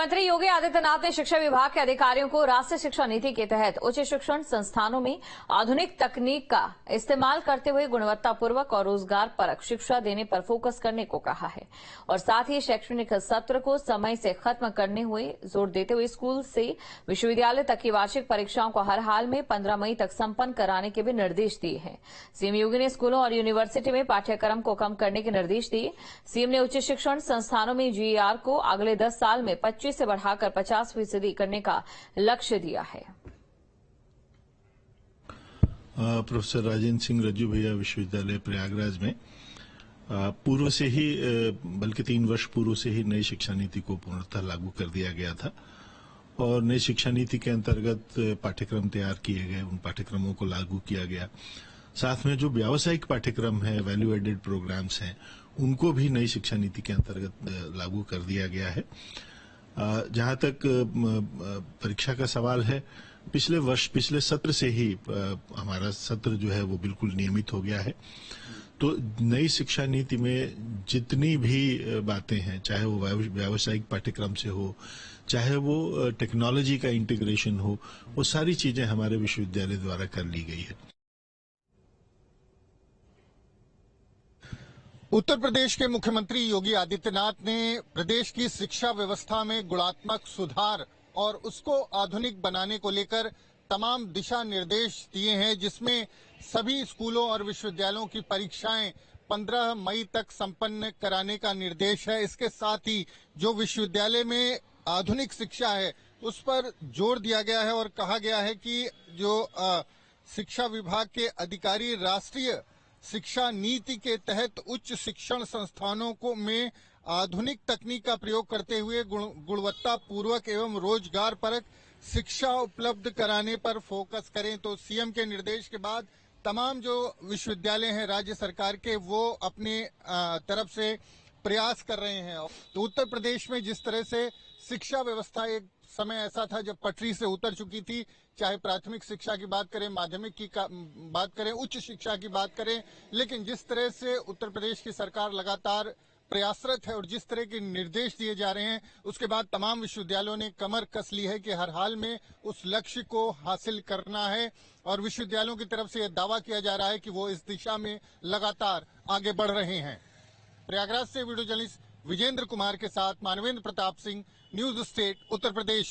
मुख्यमंत्री योगी आदित्यनाथ ने शिक्षा विभाग के अधिकारियों को राष्ट्रीय शिक्षा नीति के तहत उच्च शिक्षण संस्थानों में आधुनिक तकनीक का इस्तेमाल करते हुए गुणवत्तापूर्वक और रोजगार परक शिक्षा देने पर फोकस करने को कहा है और साथ ही शैक्षणिक सत्र को समय से खत्म करने हुए जोर देते हुए स्कूल से विश्वविद्यालय तक की वार्षिक परीक्षाओं को हर हाल में 15 मई तक संपन्न कराने के भी निर्देश दिए हैं। सीएम योगी ने स्कूलों और यूनिवर्सिटी में पाठ्यक्रम को कम करने के निर्देश दिए। सीएम ने उच्च शिक्षण संस्थानों में जीईआर को अगले 10 साल में 25 से बढ़ाकर 50% करने का लक्ष्य दिया है। प्रोफेसर राजेंद्र सिंह रज्जू भैया विश्वविद्यालय प्रयागराज में पूर्व से ही बल्कि 3 वर्ष पूर्व से ही नई शिक्षा नीति को पूर्णतः लागू कर दिया गया था और नई शिक्षा नीति के अंतर्गत पाठ्यक्रम तैयार किए गए, उन पाठ्यक्रमों को लागू किया गया। साथ में जो व्यावसायिक पाठ्यक्रम है, वैल्यू एडेड प्रोग्राम्स हैं, उनको भी नई शिक्षा नीति के अंतर्गत लागू कर दिया गया है। जहां तक परीक्षा का सवाल है, पिछले सत्र से ही हमारा सत्र जो है वो बिल्कुल नियमित हो गया है। तो नई शिक्षा नीति में जितनी भी बातें हैं, चाहे वो व्यावसायिक पाठ्यक्रम से हो, चाहे वो टेक्नोलॉजी का इंटीग्रेशन हो, वो सारी चीजें हमारे विश्वविद्यालय द्वारा कर ली गई है। उत्तर प्रदेश के मुख्यमंत्री योगी आदित्यनाथ ने प्रदेश की शिक्षा व्यवस्था में गुणात्मक सुधार और उसको आधुनिक बनाने को लेकर तमाम दिशा निर्देश दिए हैं, जिसमें सभी स्कूलों और विश्वविद्यालयों की परीक्षाएं 15 मई तक संपन्न कराने का निर्देश है। इसके साथ ही जो विश्वविद्यालय में आधुनिक शिक्षा है उस पर जोर दिया गया है और कहा गया है कि जो शिक्षा विभाग के अधिकारी राष्ट्रीय शिक्षा नीति के तहत उच्च शिक्षण संस्थानों को में आधुनिक तकनीक का प्रयोग करते हुए गुणवत्तापूर्वक एवं रोजगार परक शिक्षा उपलब्ध कराने पर फोकस करें। तो सीएम के निर्देश के बाद तमाम जो विश्वविद्यालय हैं राज्य सरकार के, वो अपने तरफ से प्रयास कर रहे हैं। तो उत्तर प्रदेश में जिस तरह से शिक्षा व्यवस्था एक समय ऐसा था जब पटरी से उतर चुकी थी, चाहे प्राथमिक शिक्षा की बात करें, माध्यमिक की बात करें, उच्च शिक्षा की बात करें, लेकिन जिस तरह से उत्तर प्रदेश की सरकार लगातार प्रयासरत है और जिस तरह के निर्देश दिए जा रहे हैं, उसके बाद तमाम विश्वविद्यालयों ने कमर कस ली है कि हर हाल में उस लक्ष्य को हासिल करना है और विश्वविद्यालयों की तरफ से यह दावा किया जा रहा है कि वो इस दिशा में लगातार आगे बढ़ रहे हैं। प्रयागराज से वीडियो जर्नलिस्ट विजेंद्र कुमार के साथ मानवेंद्र प्रताप सिंह, न्यूज स्टेट, उत्तर प्रदेश।